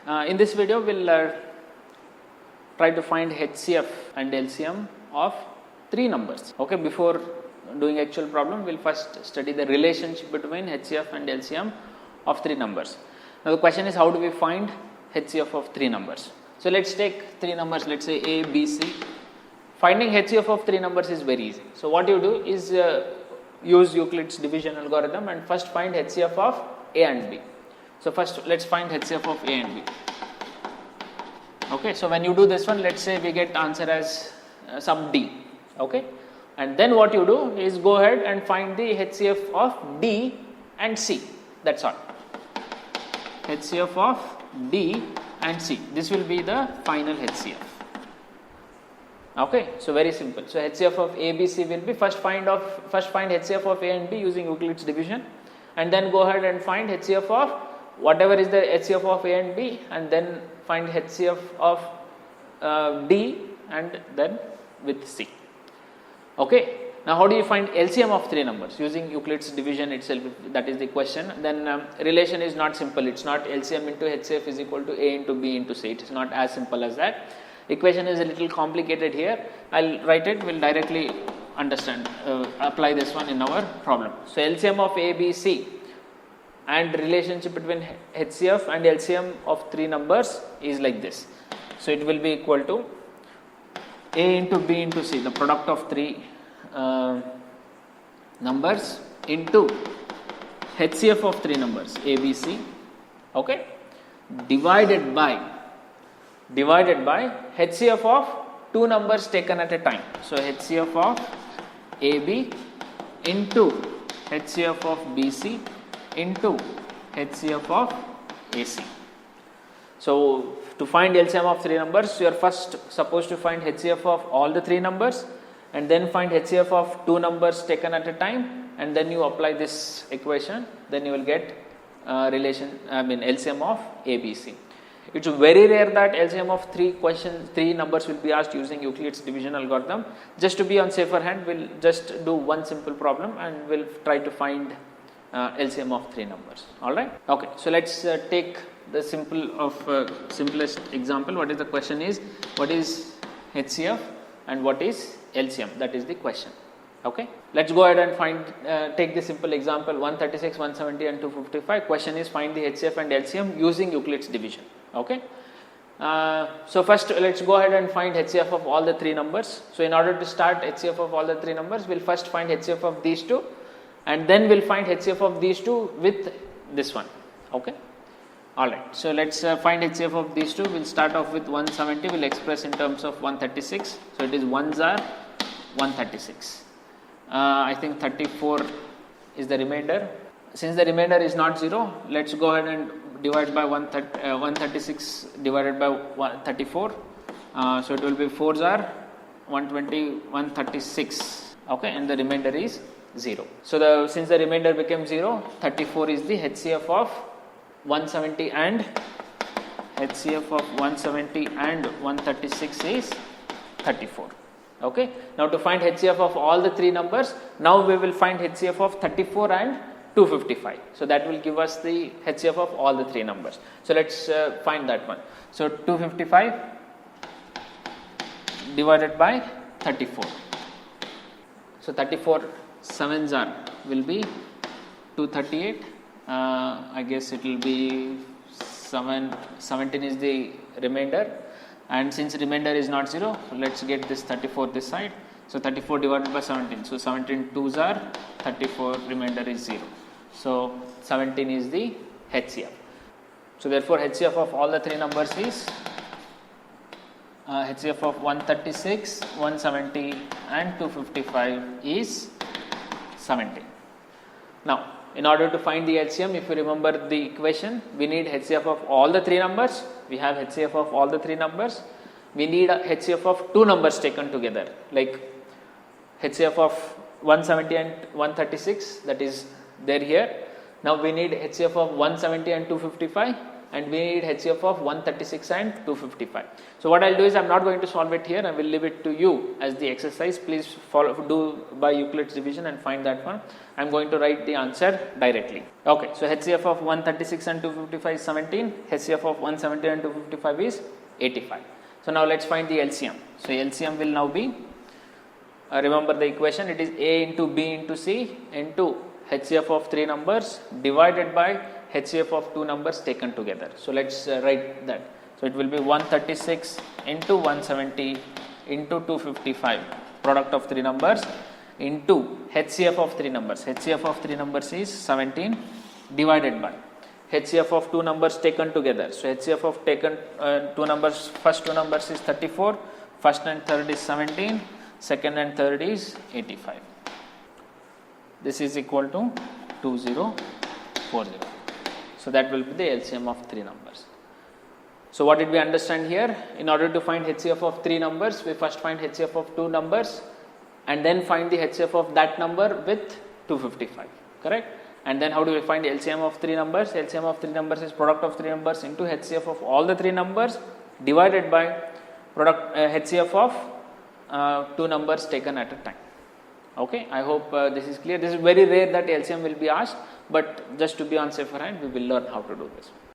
In this video, we'll try to find HCF and LCM of three numbers. Okay, before doing actual problem, we'll first study the relationship between HCF and LCM of three numbers. Now the question is, how do we find HCF of three numbers? So let's take three numbers, let's say A, B, C. Finding HCF of three numbers is very easy. So what you do is use Euclid's division algorithm and first find HCF of A and B. So first let's find HCF of A and B. Okay, so when you do this one, let's say we get answer as some D. Okay, and then what you do is go ahead and find the HCF of D and C. That's all. HCF of D and C. This will be the final HCF. Okay, so very simple. So HCF of A, B, C will be first find HCF of A and B using Euclid's division, and then go ahead and find HCF of whatever is the HCF of A and B, and then find HCF of D and then with C. Okay, now how do you find LCM of three numbers? Using Euclid's division itself, that is the question. Then relation is not simple. It's not LCM into HCF is equal to A into B into C. It is not as simple as that. Equation is a little complicated here. I'll write it, we'll directly understand, apply this one in our problem. So LCM of A, B, C and relationship between HCF and LCM of three numbers is like this. So it will be equal to A into B into C, the product of three numbers, into HCF of three numbers A, B, C, okay, divided by HCF of two numbers taken at a time. So HCF of AB into HCF of BC into HCF of AC. So to find LCM of three numbers, you are first supposed to find HCF of all the three numbers and then find HCF of two numbers taken at a time, and then you apply this equation, then you will get LCM of ABC. It's very rare that LCM of three numbers will be asked using Euclid's division algorithm. Just to be on safer hand, we'll just do one simple problem and we'll try to find LCM of three numbers. Alright? Okay, so let's take the simplest example. What is the question is, what is HCF and what is LCM? That is the question. Okay, let's go ahead and take the simple example 136, 170 and 255. Question is, find the HCF and LCM using Euclid's division. Okay, so first let's go ahead and find HCF of all the three numbers. So in order to start HCF of all the three numbers, we'll first find HCF of these two and then we'll find HCF of these two with this one. Okay, alright, so let's find HCF of these two. We'll start off with 170, we'll express in terms of 136. So it is 1s are 136. I think 34 is the remainder. Since the remainder is not 0, let's go ahead and divide by 136 divided by 34. So it will be 4s are 120, 136. Okay, and the remainder is 0. So since the remainder became 0, 34 is the HCF of 170 and HCF of 170 and 136 is 34. Okay, now to find HCF of all the three numbers, now we will find HCF of 34 and 255. So that will give us the HCF of all the three numbers. So let's find that one. So 255 divided by 34. So 34 7s are will be 238. I guess it will be 17 is the remainder. And since remainder is not 0, let's get this 34 this side. So 34 divided by 17. So 17 2s are 34, remainder is 0. So 17 is the HCF. So therefore HCF of all the three numbers is HCF of 136, 170 and 255 is 17. Now in order to find the LCM, if you remember the equation, we need HCF of all the three numbers. We have HCF of all the three numbers. We need a HCF of two numbers taken together, like HCF of 170 and 136, that is there here. Now we need HCF of 170 and 255. and we need HCF of 136 and 255. So what I'll do is I'm not going to solve it here, I will leave it to you as the exercise. Please follow, do by Euclid's division and find that one. I'm going to write the answer directly. Okay, so HCF of 136 and 255 is 17, HCF of 170 and 255 is 85. So now let's find the LCM. So LCM will now be, remember the equation, it is A into B into C into HCF of 3 numbers divided by HCF of 2 numbers taken together. So let's write that. So it will be 136 into 170 into 255, product of 3 numbers, into HCF of 3 numbers. HCF of 3 numbers is 17 divided by HCF of 2 numbers taken together. So HCF of taken 2 numbers, first 2 numbers is 34, first and third is 17, second and third is 85. This is equal to 2040. So that will be the LCM of 3 numbers. So what did we understand here? In order to find HCF of 3 numbers, we first find HCF of 2 numbers and then find the HCF of that number with 255, correct? And then how do we find LCM of 3 numbers? LCM of 3 numbers is product of 3 numbers into HCF of all the 3 numbers divided by product HCF of 2 numbers taken at a time. Okay, I hope this is clear. This is very rare that LCM will be asked, but just to be on safer hand, we will learn how to do this.